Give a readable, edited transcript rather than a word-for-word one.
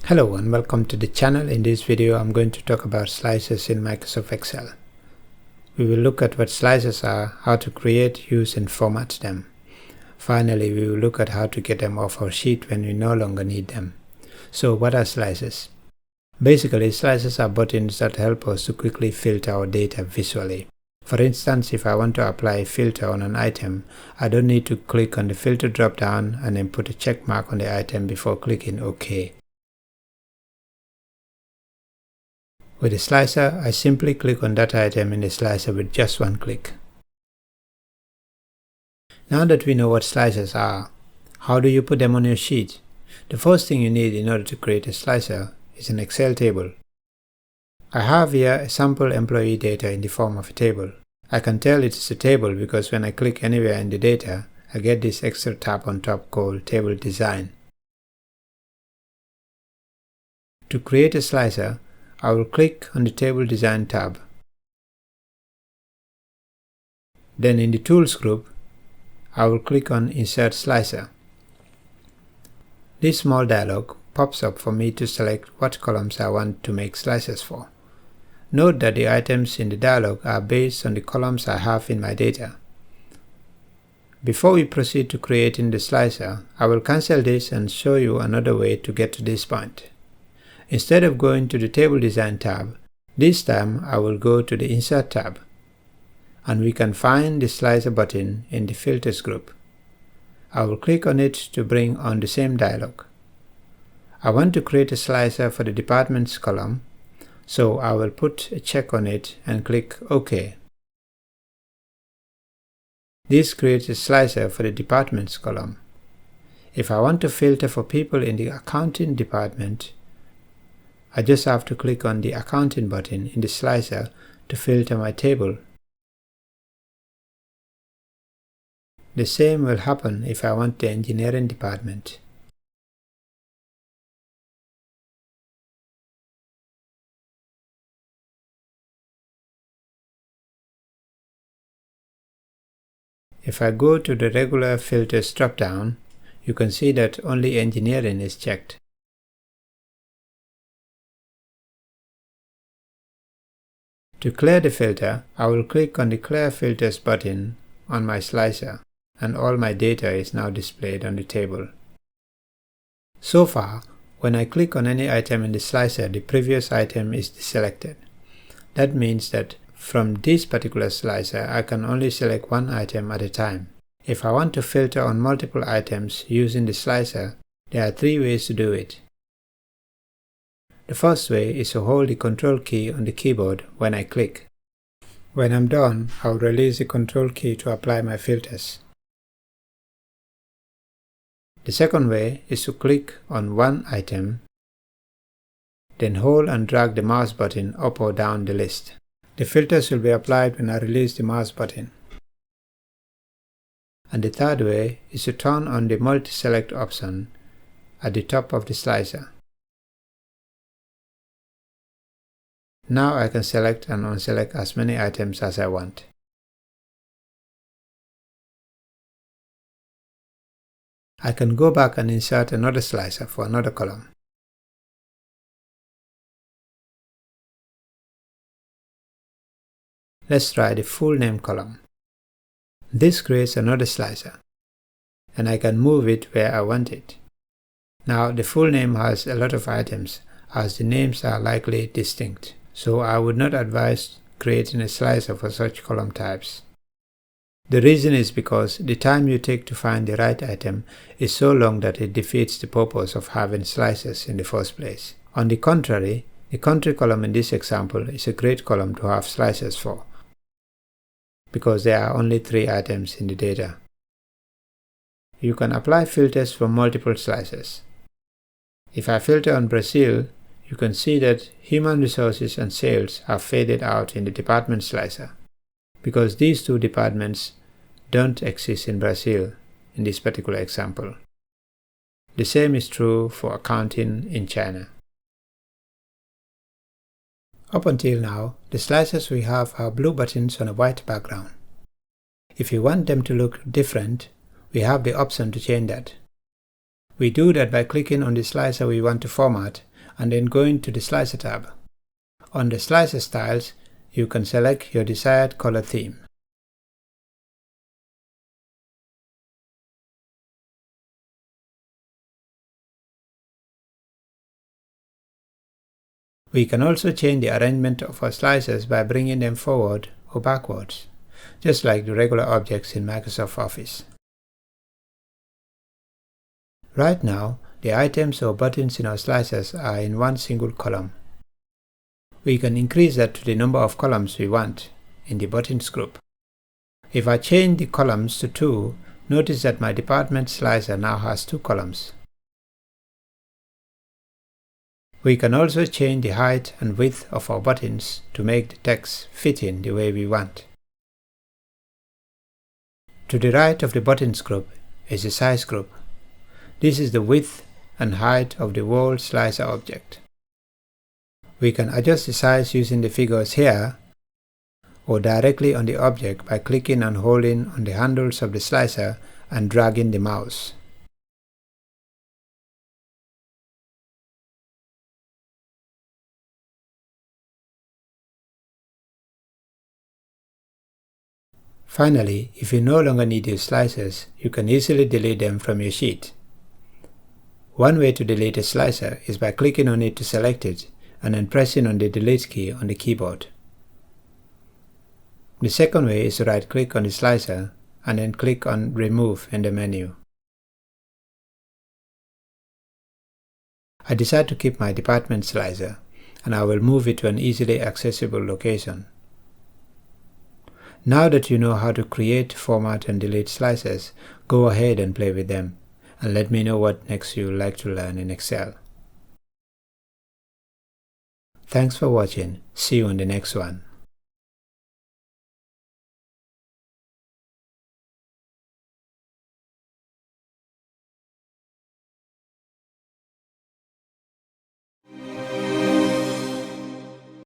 Hello and welcome to the channel. In this video I'm going to talk about slices in Microsoft Excel. We will look at what slices are, how to create, use and format them. Finally, we will look at how to get them off our sheet when we no longer need them. So what are slices? Basically, slices are buttons that help us to quickly filter our data visually. For instance, if I want to apply a filter on an item, I don't need to click on the filter drop down and then put a check mark on the item before clicking OK. With a slicer, I simply click on that item in the slicer with just one click. Now that we know what slicers are, how do you put them on your sheet? The first thing you need in order to create a slicer is an Excel table. I have here a sample employee data in the form of a table. I can tell it is a table because when I click anywhere in the data, I get this extra tab on top called Table Design. To create a slicer, I will click on the Table Design tab. Then in the Tools group, I will click on Insert Slicer. This small dialog pops up for me to select what columns I want to make slices for. Note that the items in the dialog are based on the columns I have in my data. Before we proceed to creating the slicer, I will cancel this and show you another way to get to this point. Instead of going to the Table Design tab, this time I will go to the Insert tab, and we can find the Slicer button in the Filters group. I will click on it to bring on the same dialog. I want to create a slicer for the Departments column, so I will put a check on it and click OK. This creates a slicer for the Departments column. If I want to filter for people in the Accounting department, I just have to click on the Accounting button in the slicer to filter my table. The same will happen if I want the Engineering department. If I go to the regular filters drop-down, you can see that only Engineering is checked. To clear the filter, I will click on the Clear Filters button on my slicer, and all my data is now displayed on the table. So far, when I click on any item in the slicer, the previous item is deselected. That means that from this particular slicer, I can only select one item at a time. If I want to filter on multiple items using the slicer, there are three ways to do it. The first way is to hold the Control key on the keyboard when I click. When I'm done, I'll release the Control key to apply my filters. The second way is to click on one item, then hold and drag the mouse button up or down the list. The filters will be applied when I release the mouse button. And the third way is to turn on the Multi-Select option at the top of the slicer. Now I can select and unselect as many items as I want. I can go back and insert another slicer for another column. Let's try the full name column. This creates another slicer, and I can move it where I want it. Now the full name has a lot of items, as the names are likely distinct. So I would not advise creating a slicer for such column types. The reason is because the time you take to find the right item is so long that it defeats the purpose of having slicers in the first place. On the contrary, the country column in this example is a great column to have slicers for, because there are only 3 items in the data. You can apply filters for multiple slicers. If I filter on Brazil, you can see that Human Resources and Sales are faded out in the Department slicer, because these two departments don't exist in Brazil in this particular example. The same is true for Accounting in China. Up until now, the slicers we have are blue buttons on a white background. If you want them to look different, we have the option to change that. We do that by clicking on the slicer we want to format and then go into the Slicer tab. On the Slicer styles, you can select your desired color theme. We can also change the arrangement of our slices by bringing them forward or backwards, just like the regular objects in Microsoft Office. Right now, the items or buttons in our slices are in one single column. We can increase that to the number of columns we want in the buttons group. If I change the columns to 2, notice that my department slicer now has 2 columns. We can also change the height and width of our buttons to make the text fit in the way we want. To the right of the buttons group is the size group. This is the width and height of the whole slicer object. We can adjust the size using the figures here or directly on the object by clicking and holding on the handles of the slicer and dragging the mouse. Finally, if you no longer need your slicers, you can easily delete them from your sheet. One way to delete a slicer is by clicking on it to select it and then pressing on the delete key on the keyboard. The second way is to right-click on the slicer and then click on Remove in the menu. I decide to keep my department slicer and I will move it to an easily accessible location. Now that you know how to create, format and delete slices, go ahead and play with them and let me know what next you would like to learn in Excel. Thanks for watching. See you on the next one.